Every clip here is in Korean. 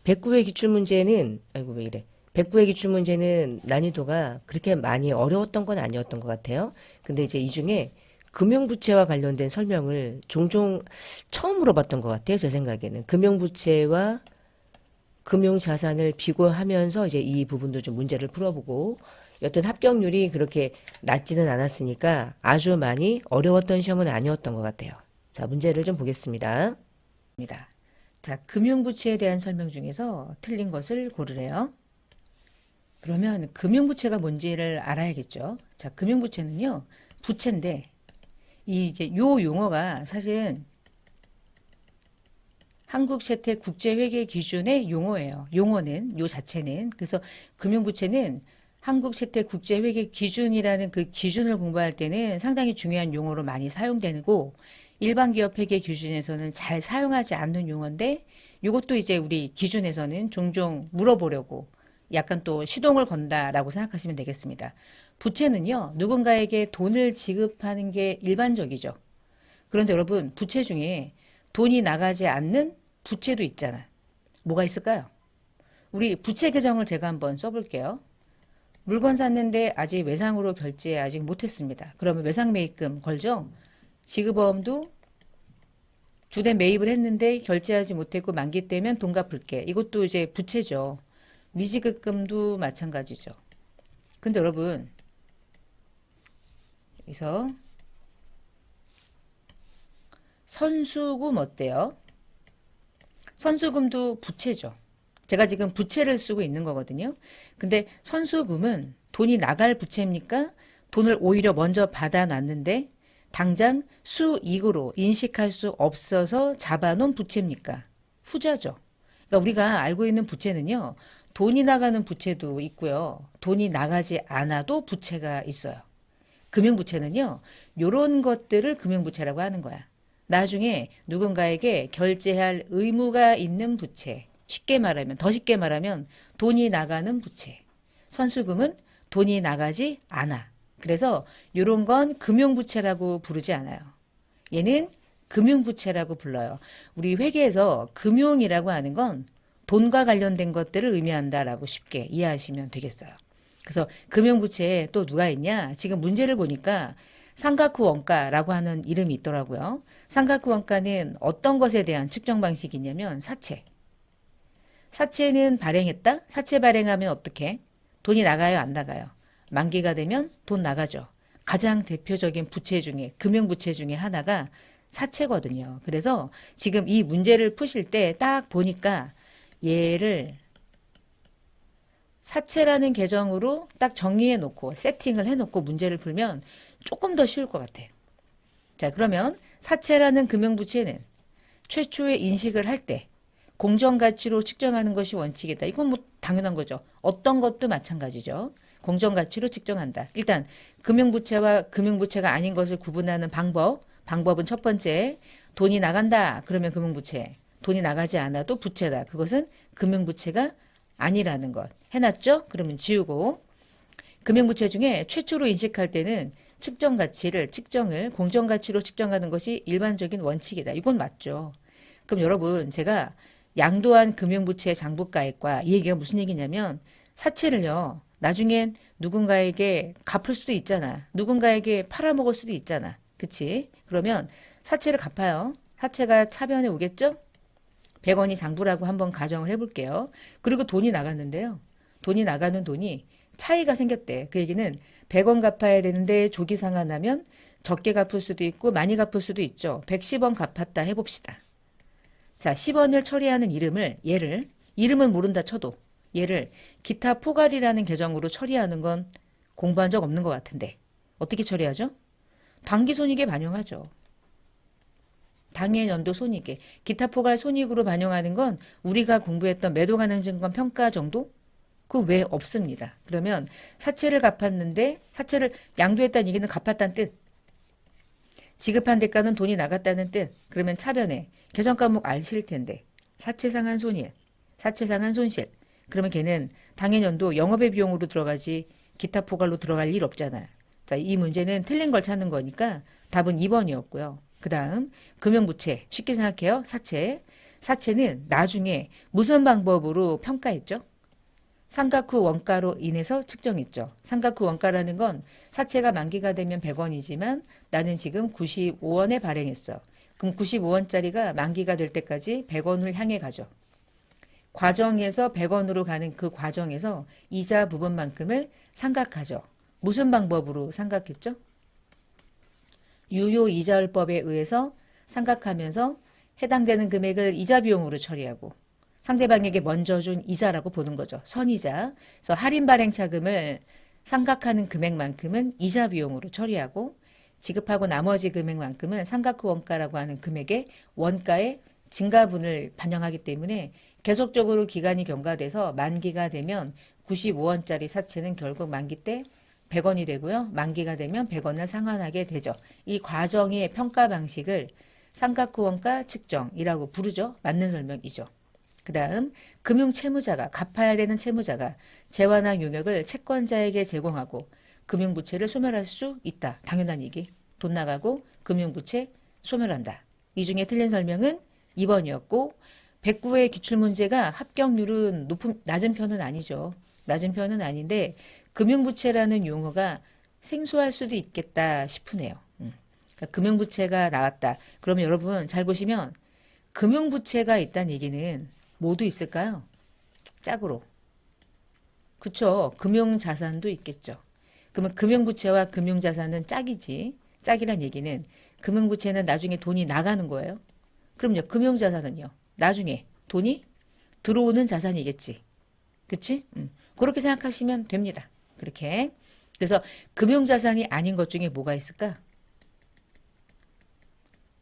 백구의 기출문제는, 아이고, 왜 이래. 백구의 기출문제는 난이도가 그렇게 많이 어려웠던 건 아니었던 것 같아요. 근데 이제 이 중에 금융부채와 관련된 설명을 종종 처음 물어봤던 것 같아요. 제 생각에는. 금융부채와 금융자산을 비교하면서 이제 이 부분도 좀 문제를 풀어보고, 여튼 합격률이 그렇게 낮지는 않았으니까 아주 많이 어려웠던 시험은 아니었던 것 같아요. 자, 문제를 좀 보겠습니다. 자, 금융부채에 대한 설명 중에서 틀린 것을 고르래요. 그러면 금융부채가 뭔지를 알아야겠죠. 자, 금융부채는요, 부채인데, 이제 요 용어가 사실은 한국채택국제회계 기준의 용어예요. 용어는, 요 자체는. 그래서 금융부채는 한국채택국제회계 기준이라는 그 기준을 공부할 때는 상당히 중요한 용어로 많이 사용되고, 일반 기업 회계 기준에서는 잘 사용하지 않는 용어인데, 이것도 이제 우리 기준에서는 종종 물어보려고 약간 또 시동을 건다라고 생각하시면 되겠습니다. 부채는요, 누군가에게 돈을 지급하는 게 일반적이죠. 그런데 여러분, 부채 중에 돈이 나가지 않는 부채도 있잖아. 뭐가 있을까요? 우리 부채 계정을 제가 한번 써볼게요. 물건 샀는데 아직 외상으로 결제 아직 못했습니다. 그러면 외상 매입금 걸죠? 지급어음도 주된 매입을 했는데 결제하지 못했고 만기 때면 돈 갚을게. 이것도 이제 부채죠. 미지급금도 마찬가지죠. 근데 여러분, 여기서 선수금 어때요? 선수금도 부채죠. 제가 지금 부채를 쓰고 있는 거거든요. 근데 선수금은 돈이 나갈 부채입니까? 돈을 오히려 먼저 받아놨는데 당장 수익으로 인식할 수 없어서 잡아놓은 부채입니까? 후자죠. 그러니까 우리가 알고 있는 부채는요. 돈이 나가는 부채도 있고요. 돈이 나가지 않아도 부채가 있어요. 금융부채는요. 요런 것들을 금융부채라고 하는 거야. 나중에 누군가에게 결제할 의무가 있는 부채. 쉽게 말하면, 더 쉽게 말하면 돈이 나가는 부채. 선수금은 돈이 나가지 않아. 그래서 이런 건 금융부채라고 부르지 않아요. 얘는 금융부채라고 불러요. 우리 회계에서 금융이라고 하는 건 돈과 관련된 것들을 의미한다라고 쉽게 이해하시면 되겠어요. 그래서 금융부채에 또 누가 있냐? 지금 문제를 보니까 삼각후 원가라고 하는 이름이 있더라고요. 삼각후 원가는 어떤 것에 대한 측정 방식이냐면 사채. 사채는 발행했다? 사채 발행하면 어떻게? 돈이 나가요, 안 나가요? 만기가 되면 돈 나가죠. 가장 대표적인 부채 중에, 금융부채 중에 하나가 사채거든요. 그래서 지금 이 문제를 푸실 때 딱 보니까 얘를 사채라는 계정으로 딱 정리해 놓고 세팅을 해 놓고 문제를 풀면 조금 더 쉬울 것 같아요. 자, 그러면 사채라는 금융부채는 최초의 인식을 할 때 공정가치로 측정하는 것이 원칙이다. 이건 뭐 당연한 거죠. 어떤 것도 마찬가지죠. 공정가치로 측정한다. 일단 금융부채와 금융부채가 아닌 것을 구분하는 방법은 첫 번째, 돈이 나간다. 그러면 금융부채. 돈이 나가지 않아도 부채다. 그것은 금융부채가 아니라는 것. 해놨죠? 그러면 지우고. 금융부채 중에 최초로 인식할 때는 측정을 공정가치로 측정하는 것이 일반적인 원칙이다. 이건 맞죠. 그럼 여러분, 제가 양도한 금융부채 장부가액과 이 얘기가 무슨 얘기냐면 사채를요. 나중엔 누군가에게 갚을 수도 있잖아. 누군가에게 팔아먹을 수도 있잖아. 그치? 그러면 사채를 갚아요. 사채가 차변에 오겠죠? 100원이 장부라고 한번 가정을 해볼게요. 그리고 돈이 나갔는데요. 돈이 나가는 돈이 차이가 생겼대. 그 얘기는 100원 갚아야 되는데 조기 상환하면 적게 갚을 수도 있고 많이 갚을 수도 있죠. 110원 갚았다 해봅시다. 자, 10원을 처리하는 이름은 모른다 쳐도 얘를 기타 포괄이라는 계정으로 처리하는 건 공부한 적 없는 것 같은데 어떻게 처리하죠? 당기손익에 반영하죠. 당일 연도 손익에 기타 포괄 손익으로 반영하는 건 우리가 공부했던 매도 가능 증권 평가 정도? 그 외에 없습니다. 그러면 사채를 갚았는데 사채를 양도했다는 얘기는 갚았다는 뜻. 지급한 대가는 돈이 나갔다는 뜻. 그러면 차변에 계정 과목 아실 텐데 사채 상한 손실, 사채 상한 손실. 그러면 걔는 당일 연도 영업의 비용으로 들어가지 기타 포괄로 들어갈 일 없잖아요. 자, 이 문제는 틀린 걸 찾는 거니까 답은 2번이었고요. 그 다음 금융부채 쉽게 생각해요. 사채. 사채는 나중에 무슨 방법으로 평가했죠? 삼각후 원가로 인해서 측정했죠. 삼각후 원가라는 건 사채가 만기가 되면 100원이지만 나는 지금 95원에 발행했어. 그럼 95원짜리가 만기가 될 때까지 100원을 향해 가죠. 과정에서 100원으로 가는 그 과정에서 이자 부분만큼을 상각하죠. 무슨 방법으로 상각했죠? 유효이자율법에 의해서 상각하면서 해당되는 금액을 이자 비용으로 처리하고 상대방에게 먼저 준 이자라고 보는 거죠. 선이자. 그래서 할인 발행 차금을 상각하는 금액만큼은 이자 비용으로 처리하고 지급하고 나머지 금액만큼은 상각 후 원가라고 하는 금액의 원가의 증가분을 반영하기 때문에 계속적으로 기간이 경과돼서 만기가 되면 95원짜리 사채는 결국 만기 때 100원이 되고요. 만기가 되면 100원을 상환하게 되죠. 이 과정의 평가 방식을 상각 후 원가 측정이라고 부르죠. 맞는 설명이죠. 그 다음 금융채무자가 갚아야 되는 채무자가 재환학 용역을 채권자에게 제공하고 금융부채를 소멸할 수 있다. 당연한 얘기. 돈 나가고 금융부채 소멸한다. 이 중에 틀린 설명은 2번이었고 109의 기출문제가 합격률은 낮은 편은 아니죠. 낮은 편은 아닌데 금융부채라는 용어가 생소할 수도 있겠다 싶으네요. 그러니까 금융부채가 나왔다. 그러면 여러분 잘 보시면 금융부채가 있다는 얘기는 뭐도 있을까요? 짝으로. 그쵸. 금융자산도 있겠죠. 그러면 금융부채와 금융자산은 짝이지. 짝이란 얘기는 금융부채는 나중에 돈이 나가는 거예요. 그럼요. 금융자산은요. 나중에 돈이 들어오는 자산이겠지. 그치? 그렇게 생각하시면 됩니다. 그렇게. 그래서 금융자산이 아닌 것 중에 뭐가 있을까?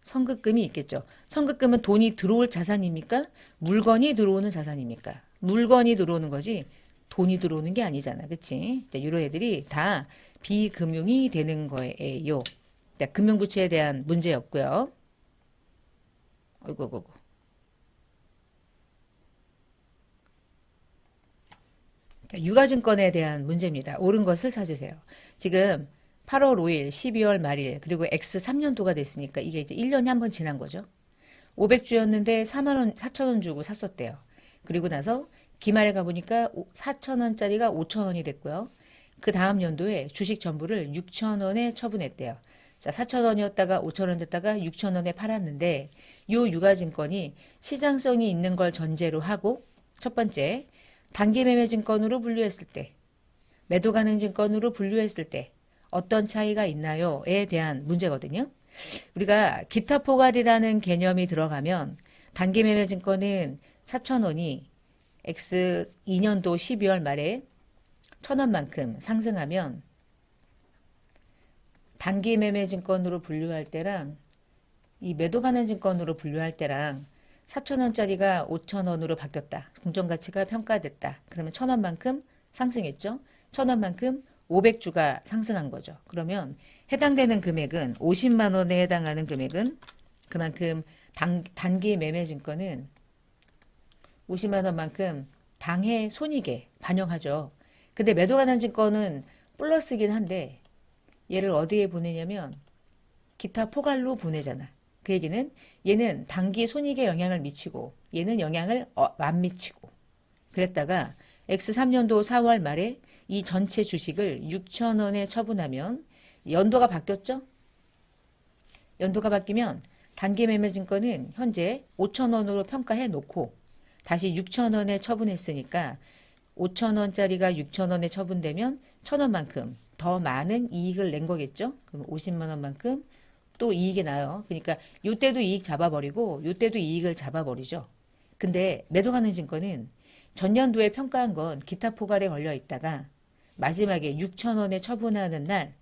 선급금이 있겠죠. 선급금은 돈이 들어올 자산입니까? 물건이 들어오는 자산입니까? 물건이 들어오는 거지 돈이 들어오는 게 아니잖아. 그치? 이런 애들이 다 비금융이 되는 거예요. 금융부채에 대한 문제였고요. 어이구. 유가증권에 대한 문제입니다. 옳은 것을 찾으세요. 지금 8월 5일, 12월 말일, 그리고 X 3년도가 됐으니까 이게 이제 1년이 한 번 지난 거죠. 500주였는데 4만원, 4천원 주고 샀었대요. 그리고 나서 기말에 가보니까 4천원짜리가 5천원이 됐고요. 그 다음 연도에 주식 전부를 6천원에 처분했대요. 자, 4천원이었다가 5천원 됐다가 6천원에 팔았는데 요 유가증권이 시장성이 있는 걸 전제로 하고 첫 번째, 단기매매증권으로 분류했을 때, 매도가능증권으로 분류했을 때 어떤 차이가 있나요?에 대한 문제거든요. 우리가 기타 포괄이라는 개념이 들어가면 단기매매증권은 4,000원이 X 2년도 12월 말에 1,000원만큼 상승하면 단기매매증권으로 분류할 때랑 이 매도가능증권으로 분류할 때랑 4,000원짜리가 5,000원으로 바뀌었다. 공정가치가 평가됐다. 그러면 1,000원만큼 상승했죠. 1,000원만큼 500주가 상승한 거죠. 그러면 해당되는 금액은 50만 원에 해당하는 금액은 그만큼 단기 매매 증권은 50만 원만큼 당해 손익에 반영하죠. 근데 매도 가능 증권은 플러스긴 한데 얘를 어디에 보내냐면 기타 포괄로 보내잖아. 그 얘기는 얘는 단기 손익에 영향을 미치고 얘는 영향을 안 미치고 그랬다가 X3년도 4월 말에 이 전체 주식을 6,000원에 처분하면 연도가 바뀌었죠? 연도가 바뀌면 단기 매매 증권은 현재 5,000원으로 평가해 놓고 다시 6,000원에 처분했으니까 5,000원짜리가 6,000원에 처분되면 1,000원만큼 더 많은 이익을 낸 거겠죠? 그럼 50만 원만큼 또 이익이 나요. 그러니까 요때도 이익 잡아버리고 요때도 이익을 잡아버리죠. 근데 매도가능 증권은 전년도에 평가한 건 기타 포괄에 걸려 있다가 마지막에 6,000원에 처분하는 날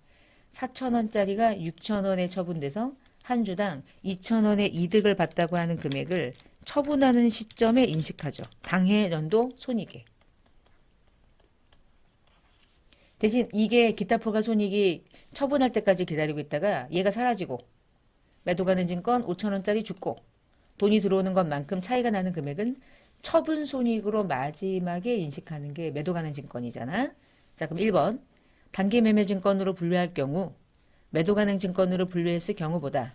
4,000원짜리가 6,000원에 처분돼서 한 주당 2,000원의 이득을 봤다고 하는 금액을 처분하는 시점에 인식하죠. 당해 연도 손익에. 대신 이게 기타 포괄 손익이 처분할 때까지 기다리고 있다가 얘가 사라지고 매도 가는 증권 5,000원짜리 죽고 돈이 들어오는 것만큼 차이가 나는 금액은 처분 손익으로 마지막에 인식하는 게 매도 가는 증권이잖아. 자, 그럼 1번 단기 매매 증권으로 분류할 경우 매도 가능 증권으로 분류했을 경우보다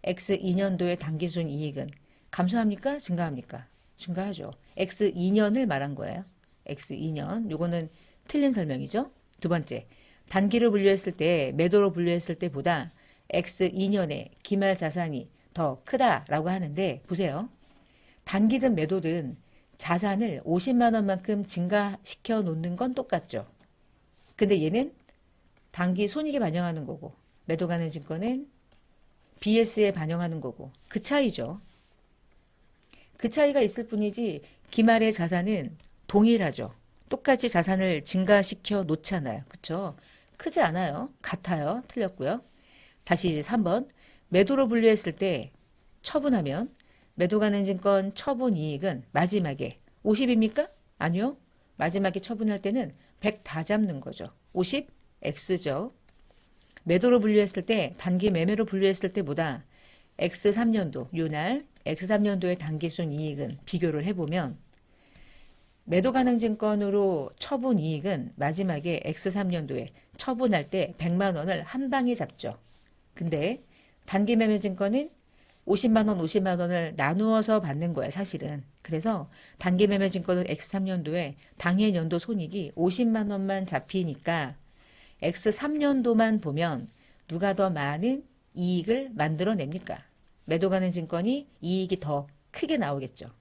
X 2년도의 단기순 이익은 감소합니까? 증가합니까? 증가하죠. X 2년을 말한 거예요. X 2년. 요거는 틀린 설명이죠. 두 번째, 단기로 분류했을 때, 매도로 분류했을 때보다 X 2년의 기말 자산이 더 크다라고 하는데 보세요. 단기든 매도든 자산을 50만 원만큼 증가시켜 놓는 건 똑같죠. 근데 얘는 단기 손익에 반영하는 거고 매도 가능 증권은 BS에 반영하는 거고 그 차이죠. 그 차이가 있을 뿐이지 기말의 자산은 동일하죠. 똑같이 자산을 증가시켜 놓잖아요. 그쵸? 크지 않아요. 같아요. 틀렸고요. 다시 이제 3번. 매도로 분류했을 때 처분하면 매도 가능 증권 처분 이익은 마지막에 50입니까? 아니요. 마지막에 처분할 때는 100 다 잡는 거죠. 50 X죠. 매도로 분류했을 때 단기 매매로 분류했을 때보다 X3년도 요날 X3년도의 단기순 이익은 비교를 해보면 매도 가능 증권으로 처분 이익은 마지막에 X3년도에 처분할 때 100만 원을 한 방에 잡죠. 근데 단기 매매 증권은 50만 원, 50만 원을 나누어서 받는 거야, 사실은. 그래서 단기 매매 증권은 X3년도에 당해 연도 손익이 50만 원만 잡히니까 X3년도만 보면 누가 더 많은 이익을 만들어냅니까? 매도 가능 증권이 이익이 더 크게 나오겠죠.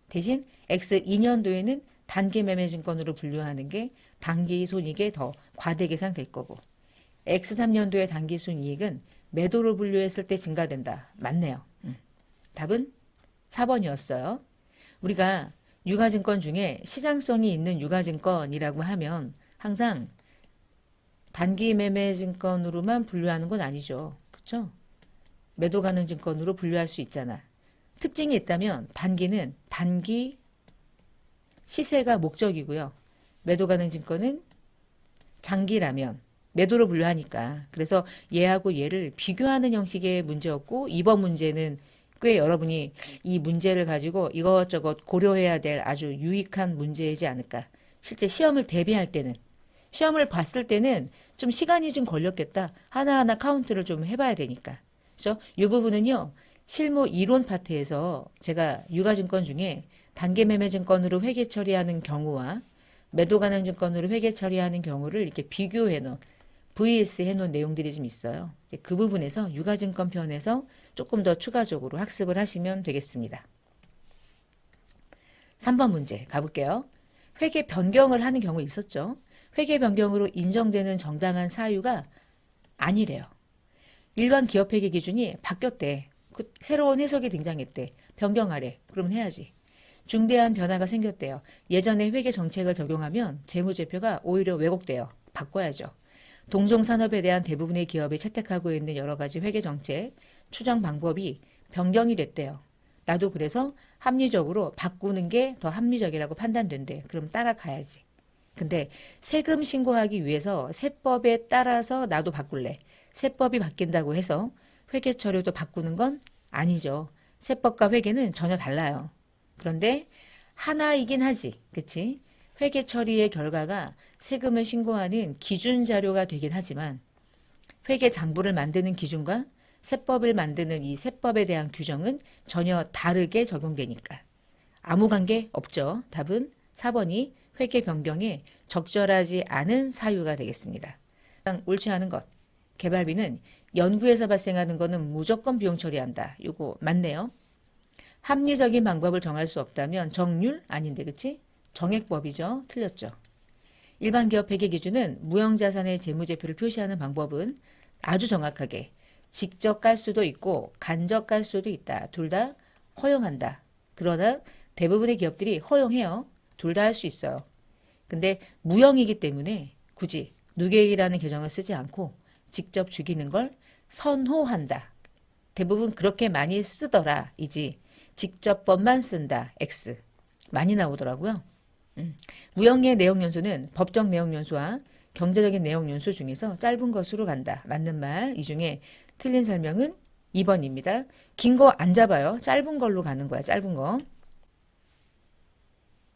대신 X2년도에는 단기 매매 증권으로 분류하는 게 단기 손익에 더 과대 계상될 거고 X3년도의 단기 순이익은 매도로 분류했을 때 증가된다. 맞네요. 답은 4번이었어요. 우리가 유가증권 중에 시장성이 있는 유가증권이라고 하면 항상 단기 매매 증권으로만 분류하는 건 아니죠. 그렇죠? 매도 가능 증권으로 분류할 수 있잖아. 특징이 있다면 단기는 단기 시세가 목적이고요. 매도 가능 증권은 장기라면 매도로 분류하니까. 그래서 얘하고 얘를 비교하는 형식의 문제였고 2번 문제는 꽤 여러분이 이 문제를 가지고 이것저것 고려해야 될 아주 유익한 문제이지 않을까. 실제 시험을 대비할 때는 시험을 봤을 때는 좀 시간이 좀 걸렸겠다. 하나하나 카운트를 좀 해봐야 되니까. 그래서 이 부분은요. 실무 이론 파트에서 제가 유가증권 중에 단기 매매 증권으로 회계 처리하는 경우와 매도 가능 증권으로 회계 처리하는 경우를 이렇게 비교해 놓은 VS 해놓은 내용들이 좀 있어요. 그 부분에서 유가증권 편에서 조금 더 추가적으로 학습을 하시면 되겠습니다. 3번 문제 가볼게요. 회계 변경을 하는 경우 있었죠. 회계 변경으로 인정되는 정당한 사유가 아니래요. 일반 기업회계 기준이 바뀌었대. 새로운 해석이 등장했대. 변경하래. 그러면 해야지. 중대한 변화가 생겼대요. 예전에 회계 정책을 적용하면 재무제표가 오히려 왜곡돼요. 바꿔야죠. 동종산업에 대한 대부분의 기업이 채택하고 있는 여러 가지 회계 정책, 추정 방법이 변경이 됐대요. 나도 그래서 합리적으로 바꾸는 게 더 합리적이라고 판단된대. 그럼 따라가야지. 근데 세금 신고하기 위해서 세법에 따라서 나도 바꿀래. 세법이 바뀐다고 해서 회계 처리도 바꾸는 건 아니죠. 세법과 회계는 전혀 달라요. 그런데 하나이긴 하지. 그치? 회계 처리의 결과가 세금을 신고하는 기준 자료가 되긴 하지만 회계 장부를 만드는 기준과 세법을 만드는 이 세법에 대한 규정은 전혀 다르게 적용되니까 아무 관계 없죠. 답은 4번이 회계 변경에 적절하지 않은 사유가 되겠습니다. 옳지 않은 것. 개발비는 연구에서 발생하는 거는 무조건 비용 처리한다. 이거 맞네요. 합리적인 방법을 정할 수 없다면 정률? 아닌데 그치? 정액법이죠. 틀렸죠. 일반 기업 회계 기준은 무형자산의 재무제표를 표시하는 방법은 아주 정확하게 직접 깔 수도 있고 간접 깔 수도 있다. 둘 다 허용한다. 그러나 대부분의 기업들이 허용해요. 둘 다 할 수 있어요. 근데 무형이기 때문에 굳이 누계일이라는 계정을 쓰지 않고 직접 죽이는 걸 선호한다. 대부분 그렇게 많이 쓰더라. 이지 직접법만 쓴다. X. 많이 나오더라고요. 무형의 내용연수는 법적 내용연수와 경제적인 내용연수 중에서 짧은 것으로 간다. 맞는 말. 이 중에 틀린 설명은 2번입니다. 긴 거 안 잡아요. 짧은 걸로 가는 거야. 짧은 거.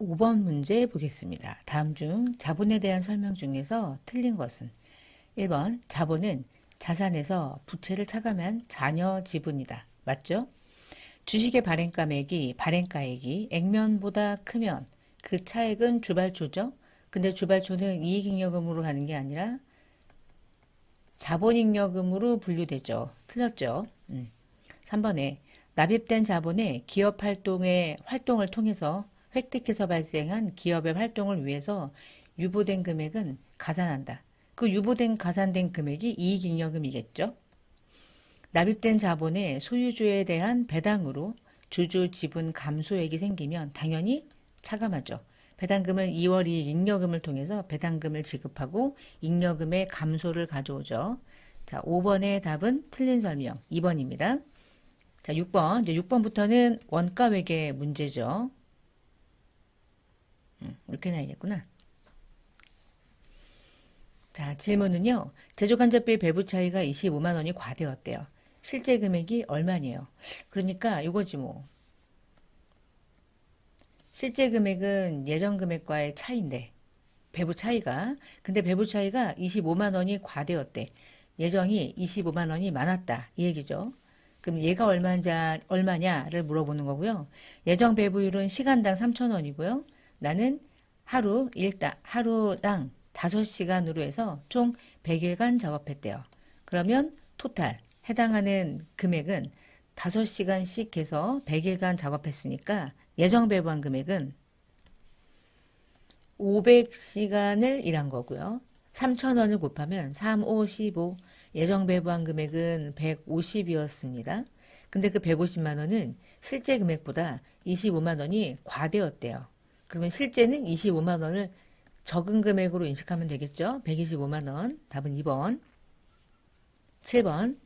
5번 문제 보겠습니다. 다음 중 자본에 대한 설명 중에서 틀린 것은 1번 자본은 자산에서 부채를 차감한 잔여 지분이다. 맞죠? 주식의 발행가액이 액면보다 크면 그 차액은 주발초죠. 근데 주발초는 이익잉여금으로 가는 게 아니라 자본잉여금으로 분류되죠. 틀렸죠. 3번에 납입된 자본에 기업 활동을 통해서 획득해서 발생한 기업의 활동을 위해서 유보된 금액은 가산한다. 그 가산된 금액이 이익잉여금이겠죠. 납입된 자본의 소유주에 대한 배당으로 주주 지분 감소액이 생기면 당연히 차감하죠. 배당금은 2월 이익 잉여금을 통해서 배당금을 지급하고 잉여금의 감소를 가져오죠. 자, 5번의 답은 틀린 설명 2번입니다. 자, 6번. 이제 6번부터는 원가 외계 문제죠. 이렇게 나야겠구나. 자, 질문은요. 제조간접비 배부 차이가 25만 원이 과대였대요. 실제 금액이 얼마니에요? 그러니까 이거지 뭐. 실제 금액은 예정 금액과의 차이인데 배부 차이가 근데 배부 차이가 25만 원이 과대였대. 예정이 25만 원이 많았다. 이 얘기죠. 그럼 얘가 얼마냐를 물어보는 거고요. 예정 배부율은 시간당 3,000원이고요. 나는 하루당 5시간으로 해서 총 100일간 작업했대요. 그러면 토탈 해당하는 금액은 5시간씩 해서 100일간 작업했으니까 예정 배부한 금액은 500시간을 일한 거고요. 3,000원을 곱하면 3, 5, 15 예정 배부한 금액은 150이었습니다. 근데 그 150만 원은 실제 금액보다 25만 원이 과대였대요. 그러면 실제는 25만 원을 적은 금액으로 인식하면 되겠죠. 125만 원. 답은 2번. 7번.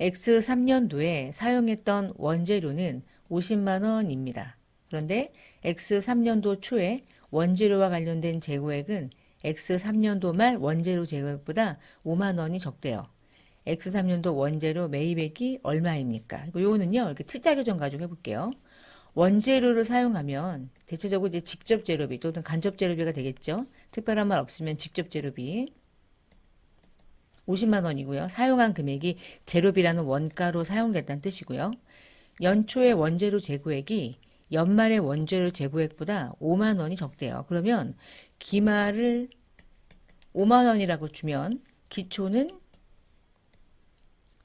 X 3년도에 사용했던 원재료는 50만 원입니다. 그런데 X 3년도 초에 원재료와 관련된 재고액은 X 3년도 말 원재료 재고액보다 5만 원이 적대요. X 3년도 원재료 매입액이 얼마입니까? 이거는요, 이렇게 T자 규정 가지고 해볼게요. 원재료를 사용하면 대체적으로 이제 직접 재료비 또는 간접 재료비가 되겠죠. 특별한 말 없으면 직접 재료비 50만 원이고요. 사용한 금액이 재료비라는 원가로 사용됐다는 뜻이고요. 연초의 원재료 재고액이 연말의 원재료 재고액보다 5만 원이 적대요. 그러면 기말을 5만 원이라고 주면 기초는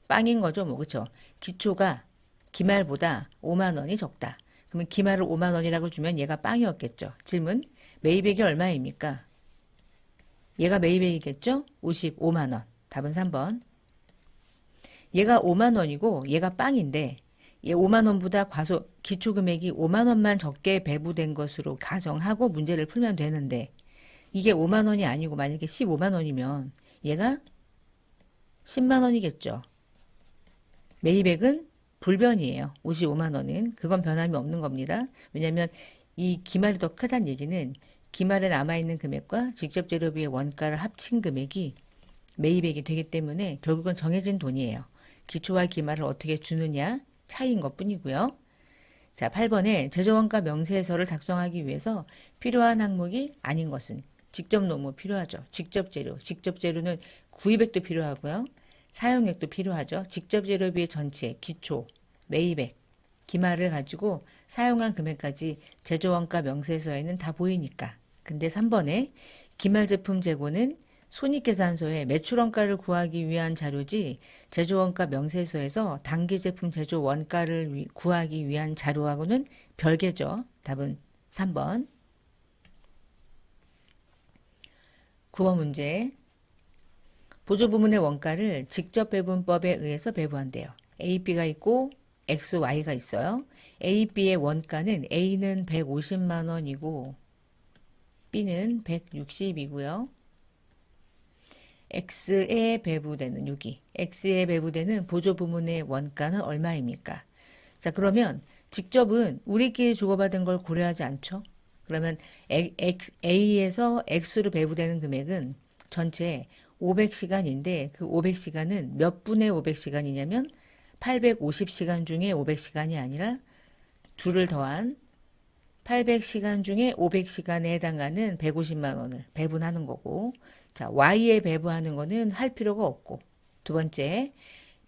빵인 거죠. 뭐 그렇죠. 기초가 기말보다 5만 원이 적다. 그러면 기말을 5만 원이라고 주면 얘가 빵이었겠죠. 질문. 매입액이 얼마입니까? 얘가 매입액이겠죠? 55만 원. 답은 3번. 얘가 5만 원이고 얘가 빵인데 얘 5만 원보다 기초 금액이 5만 원만 적게 배부된 것으로 가정하고 문제를 풀면 되는데 이게 5만 원이 아니고 만약에 15만 원이면 얘가 10만 원이겠죠. 매입액은 불변이에요. 55만 원은. 그건 변함이 없는 겁니다. 왜냐하면 이 기말이 더 크다는 얘기는 기말에 남아있는 금액과 직접 재료비의 원가를 합친 금액이 매입액이 되기 때문에 결국은 정해진 돈이에요. 기초와 기말을 어떻게 주느냐 차이인 것 뿐이고요. 자, 8번에 제조원가 명세서를 작성하기 위해서 필요한 항목이 아닌 것은 직접 노무 필요하죠. 직접 재료는 구입액도 필요하고요. 사용액도 필요하죠. 직접 재료비의 전체, 기초, 매입액, 기말을 가지고 사용한 금액까지 제조원가 명세서에는 다 보이니까. 근데 3번에 기말 제품 재고는 손익계산서에 매출원가를 구하기 위한 자료지 제조원가 명세서에서 당기 제품 제조 원가를 구하기 위한 자료하고는 별개죠. 답은 3번. 9번 문제. 보조부문의 원가를 직접배분법에 의해서 배부한대요. A, B가 있고 X, Y가 있어요. A, B의 원가는 A는 150만 원이고 B는 160이고요. X에 배부되는 X에 배부되는 보조부문의 원가는 얼마입니까? 자, 그러면 직접은 우리끼리 주고받은 걸 고려하지 않죠? 그러면 A에서 X로 배부되는 금액은 전체 500시간인데 그 500시간은 몇 분의 500시간이냐면 850시간 중에 500시간이 아니라 둘을 더한 800시간 중에 500시간에 해당하는 150만 원을 배분하는 거고, 자, Y에 배부하는 거는 할 필요가 없고, 두 번째,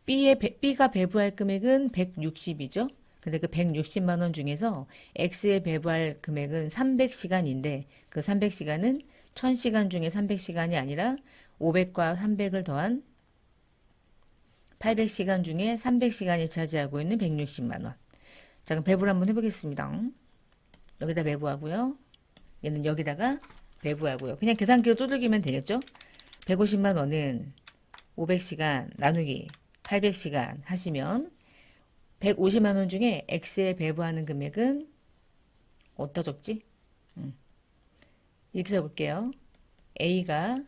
B가 배부할 금액은 160이죠. 근데 그 160만 원 중에서 X에 배부할 금액은 300시간인데 그 300시간은 1000시간 중에 300시간이 아니라 500과 300을 더한 800시간 중에 300시간이 차지하고 있는 160만 원. 자, 그럼 배부를 한번 해보겠습니다. 여기다 배부하고요. 얘는 여기다가 배부하고요. 그냥 계산기로 두들기면 되겠죠? 150만 원은 500시간 나누기 800시간 하시면 150만 원 중에 X에 배부하는 금액은 어디다 적지? 이렇게 적을게요. A가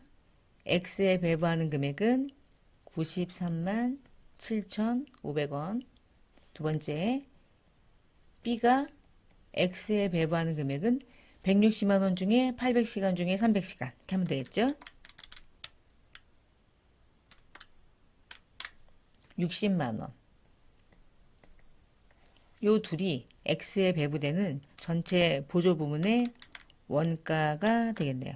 X에 배부하는 금액은 93만 7,500원. 두 번째, B가 X에 배부하는 금액은 160만 원 중에 800시간 중에 300시간. 이렇게 하면 되겠죠? 60만 원. 요 둘이 X에 배부되는 전체 보조 부문의 원가가 되겠네요.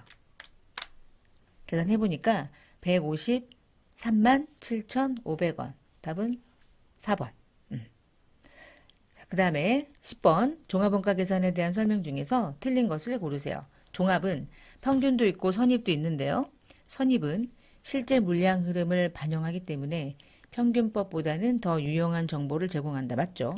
계산해보니까 153만 7,500원. 답은 4번. 그 다음에 10번 종합원가 계산에 대한 설명 중에서 틀린 것을 고르세요. 종합은 평균도 있고 선입도 있는데요. 선입은 실제 물량 흐름을 반영하기 때문에 평균법보다는 더 유용한 정보를 제공한다. 맞죠?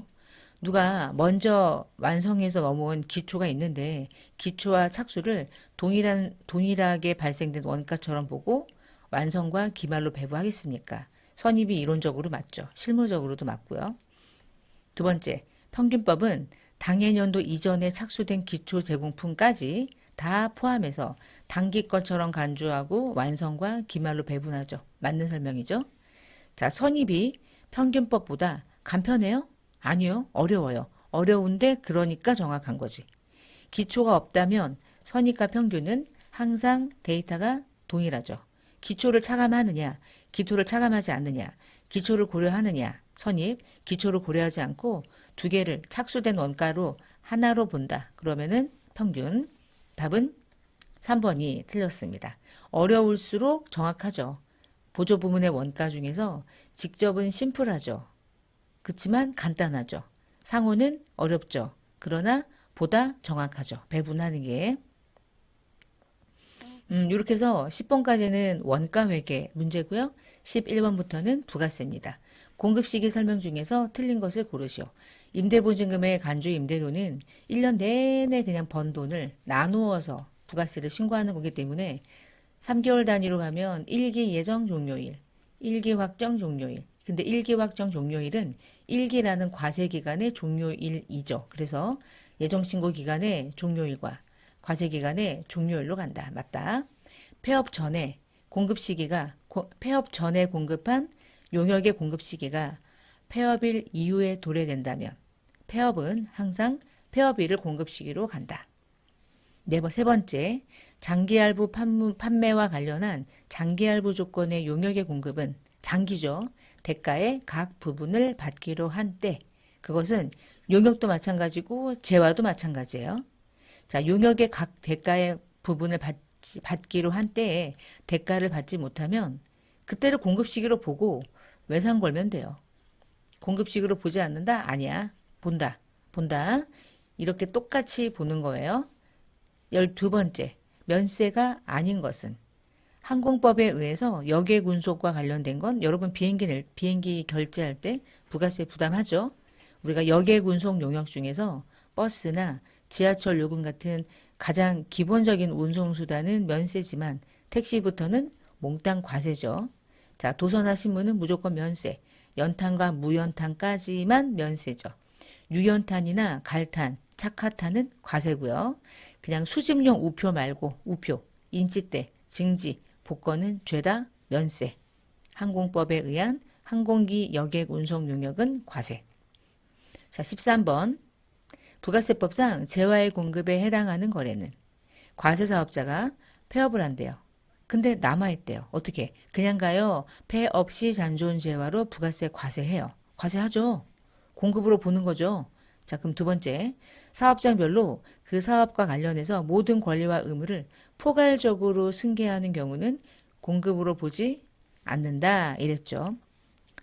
누가 먼저 완성해서 넘어온 기초가 있는데 기초와 착수를 동일하게 발생된 원가처럼 보고 완성과 기말로 배부하겠습니까? 선입이 이론적으로 맞죠. 실무적으로도 맞고요. 두 번째, 평균법은 당해년도 이전에 착수된 기초 제공품까지 다 포함해서 단기 것처럼 간주하고 완성과 기말로 배분하죠. 맞는 설명이죠. 자, 선입이 평균법보다 간편해요? 아니요. 어려워요. 어려운데 그러니까 정확한 거지. 기초가 없다면 선입과 평균은 항상 데이터가 동일하죠. 기초를 차감하느냐, 기초를 차감하지 않느냐, 기초를 고려하느냐, 선입, 기초를 고려하지 않고 두 개를 착수된 원가로 하나로 본다. 그러면은 평균. 답은 3번이 틀렸습니다. 어려울수록 정확하죠. 보조 부문의 원가 중에서 직접은 심플하죠. 그렇지만 간단하죠. 상호는 어렵죠. 그러나 보다 정확하죠. 배분하는 게. 이렇게 해서 10번까지는 원가 회계 문제고요. 11번부터는 부가세입니다. 공급시기 설명 중에서 틀린 것을 고르시오. 임대보증금의 간주 임대료는 1년 내내 그냥 번 돈을 나누어서 부가세를 신고하는 거기 때문에 3개월 단위로 가면 1기 예정 종료일, 1기 확정 종료일. 근데 1기 확정 종료일은 1기라는 과세기간의 종료일이죠. 그래서 예정신고 기간의 종료일과 과세기간의 종료일로 간다. 맞다. 폐업 전에 폐업 전에 공급한 용역의 공급 시기가 폐업일 이후에 도래된다면 폐업은 항상 폐업일을 공급 시기로 간다. 세 번째, 장기할부 판매와 관련한 장기할부 조건의 용역의 공급은 장기죠. 대가의 각 부분을 받기로 한 때, 그것은 용역도 마찬가지고 재화도 마찬가지예요. 자, 용역의 각 대가의 부분을 받기로 한 때에 대가를 받지 못하면 그때를 공급 시기로 보고 외상 걸면 돼요. 공급식으로 보지 않는다? 아니야. 본다. 이렇게 똑같이 보는 거예요. 12번째, 면세가 아닌 것은 항공법에 의해서 여객운송과 관련된 건 여러분 비행기 결제할 때 부가세 부담하죠. 우리가 여객운송 용역 중에서 버스나 지하철 요금 같은 가장 기본적인 운송수단은 면세지만 택시부터는 몽땅 과세죠. 자, 도서나 신문은 무조건 면세, 연탄과 무연탄까지만 면세죠. 유연탄이나 갈탄, 착화탄은 과세고요. 그냥 수집용 우표 말고 우표, 인치대, 증지, 복권은 죄다 면세. 항공법에 의한 항공기 여객 운송 용역은 과세. 자, 13번. 부가세법상 재화의 공급에 해당하는 거래는 과세사업자가 폐업을 한대요. 근데 남아있대요. 어떻게? 그냥 가요? 폐업 시 잔존 재화로 부가세 과세해요. 과세하죠. 공급으로 보는 거죠. 자, 그럼 두 번째. 사업장별로 그 사업과 관련해서 모든 권리와 의무를 포괄적으로 승계하는 경우는 공급으로 보지 않는다. 이랬죠.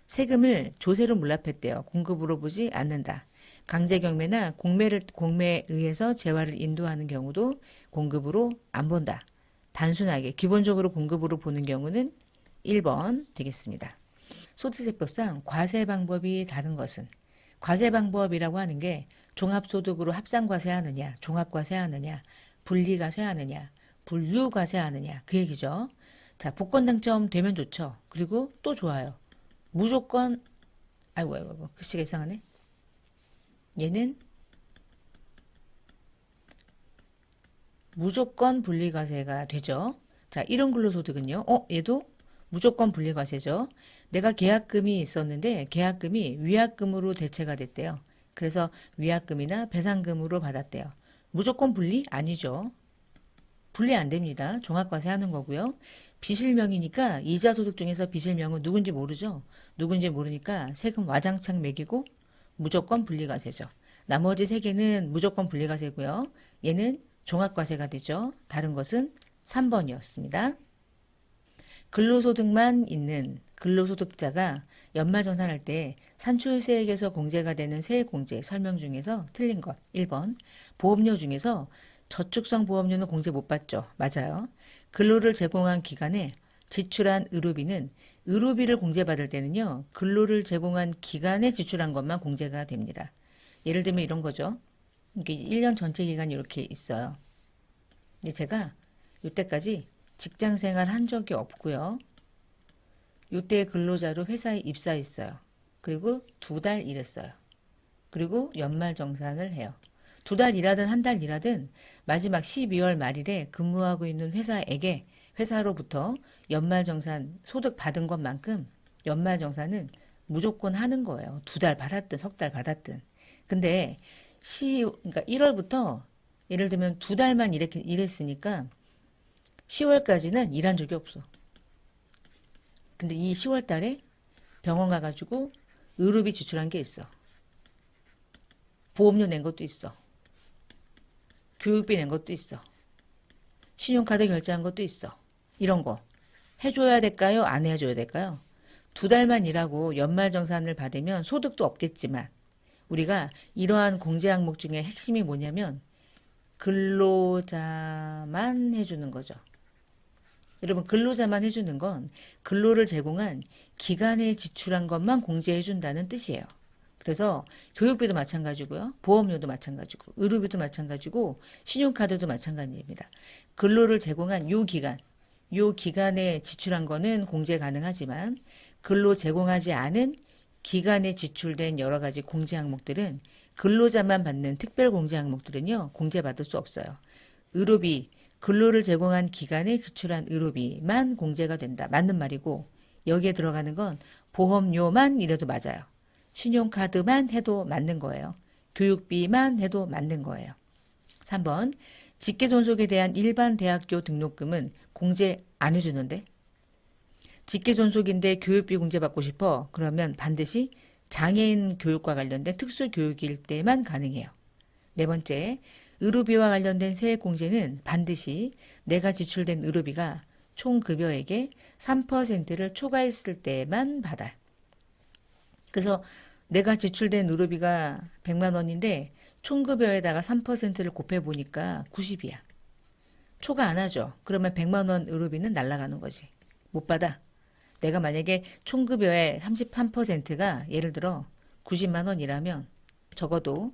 세금을 조세로 물납했대요. 공급으로 보지 않는다. 강제경매나 공매에 의해서 재활을 인도하는 경우도 공급으로 안 본다. 단순하게 기본적으로 공급으로 보는 경우는 1번 되겠습니다. 소득세법상 과세 방법이 다른 것은 과세 방법이라고 하는 게 종합소득으로 합산과세하느냐, 종합과세하느냐, 분리과세하느냐, 분류과세하느냐 그 얘기죠. 자, 복권 당첨 되면 좋죠. 그리고 또 좋아요. 무조건 아이고 글씨가 이상하네. 얘는 무조건 분리과세가 되죠. 자, 이런 근로소득은요. 얘도 무조건 분리과세죠. 내가 계약금이 있었는데 계약금이 위약금으로 대체가 됐대요. 그래서 위약금이나 배상금으로 받았대요. 무조건 분리? 아니죠. 분리 안 됩니다. 종합과세 하는 거고요. 비실명이니까 이자소득 중에서 비실명은 누군지 모르죠. 누군지 모르니까 세금 와장창 매기고 무조건 분리과세죠. 나머지 세 개는 무조건 분리과세고요. 얘는 종합과세가 되죠. 다른 것은 3번이었습니다. 근로소득만 있는 근로소득자가 연말정산할 때 산출세액에서 공제가 되는 세액공제 설명 중에서 틀린 것 1번 보험료 중에서 저축성 보험료는 공제 못 받죠. 맞아요. 근로를 제공한 기간에 지출한 의료비는 의료비를 공제받을 때는요. 근로를 제공한 기간에 지출한 것만 공제가 됩니다. 예를 들면 이런 거죠. 이게 1년 전체 기간이 이렇게 있어요. 근데 제가 이때까지 직장 생활 한 적이 없고요. 이때 근로자로 회사에 입사했어요. 그리고 2달 일했어요. 그리고 연말정산을 해요. 2달 일하든 한 달 일하든 마지막 12월 말일에 근무하고 있는 회사에게 회사로부터 연말정산 소득 받은 것만큼 연말정산은 무조건 하는 거예요. 2달 받았든 석 달 받았든. 근데 그러니까 1월부터 예를 들면 2달만 일했으니까 10월까지는 일한 적이 없어. 근데 이 10월 달에 병원 가가지고 의료비 지출한 게 있어. 보험료 낸 것도 있어. 교육비 낸 것도 있어. 신용카드 결제한 것도 있어. 이런 거 해줘야 될까요? 안 해줘야 될까요? 2달만 일하고 연말정산을 받으면 소득도 없겠지만 우리가 이러한 공제 항목 중에 핵심이 뭐냐면 근로자만 해주는 거죠. 여러분 근로자만 해주는 건 근로를 제공한 기간에 지출한 것만 공제해준다는 뜻이에요. 그래서 교육비도 마찬가지고요. 보험료도 마찬가지고 의료비도 마찬가지고 신용카드도 마찬가지입니다. 근로를 제공한 요 기간에 지출한 거는 공제 가능하지만 근로 제공하지 않은 기간에 지출된 여러 가지 공제 항목들은 근로자만 받는 특별 공제 항목들은요. 공제받을 수 없어요. 의료비, 근로를 제공한 기간에 지출한 의료비만 공제가 된다. 맞는 말이고 여기에 들어가는 건 보험료만 이래도 맞아요. 신용카드만 해도 맞는 거예요. 교육비만 해도 맞는 거예요. 3번 직계존속에 대한 일반 대학교 등록금은 공제 안 해주는데 직계존속인데 교육비 공제받고 싶어. 그러면 반드시 장애인 교육과 관련된 특수교육일 때만 가능해요. 네 번째, 의료비와 관련된 세액공제는 반드시 내가 지출된 의료비가 총 급여액의 3%를 초과했을 때만 받아요. 그래서 내가 지출된 의료비가 100만 원인데 총급여에다가 3%를 곱해보니까 90이야. 초과 안 하죠. 그러면 100만 원 의료비는 날아가는 거지. 못 받아. 내가 만약에 총급여의 33%가 예를 들어 90만 원이라면 적어도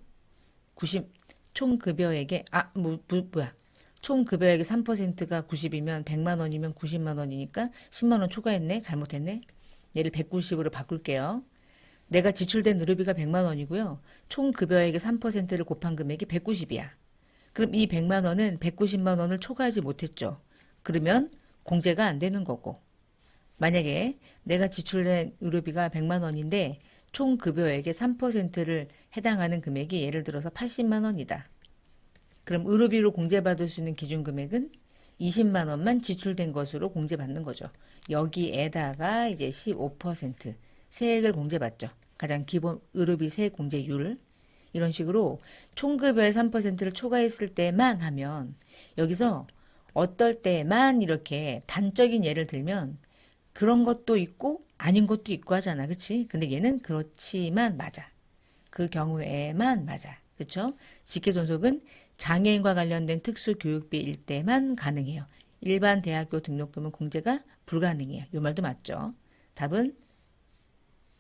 총급여액의 총급여액의 3%가 90이면 100만 원이면 90만 원이니까 10만 원 초과했네. 잘못했네. 얘를 190으로 바꿀게요. 내가 지출된 의료비가 100만 원이고요. 총급여액의 3%를 곱한 금액이 190이야. 그럼 이 100만 원은 190만 원을 초과하지 못했죠. 그러면 공제가 안 되는 거고. 만약에 내가 지출된 의료비가 100만 원인데 총 급여액의 3%를 해당하는 금액이 예를 들어서 80만 원이다. 그럼 의료비로 공제받을 수 있는 기준 금액은 20만 원만 지출된 것으로 공제받는 거죠. 여기에다가 이제 15% 세액을 공제받죠. 가장 기본 의료비 세액 공제율. 이런 식으로 총급여의 3%를 초과했을 때만 하면 여기서 어떨 때만 이렇게 단적인 예를 들면 그런 것도 있고 아닌 것도 있고 하잖아. 그치? 근데 얘는 그렇지만 맞아. 그 경우에만 맞아. 그쵸? 직계존속은 장애인과 관련된 특수교육비일 때만 가능해요. 일반 대학교 등록금은 공제가 불가능해요. 이 말도 맞죠? 답은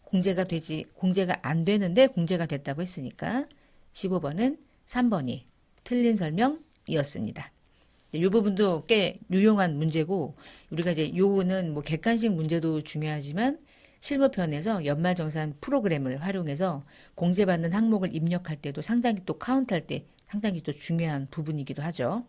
공제가 안 되는데 공제가 됐다고 했으니까 15번은 3번이 틀린 설명이었습니다. 이 부분도 꽤 유용한 문제고 우리가 이제 요거는 뭐 객관식 문제도 중요하지만 실무편에서 연말정산 프로그램을 활용해서 공제받는 항목을 입력할 때도 상당히 또 카운트할 때 상당히 또 중요한 부분이기도 하죠.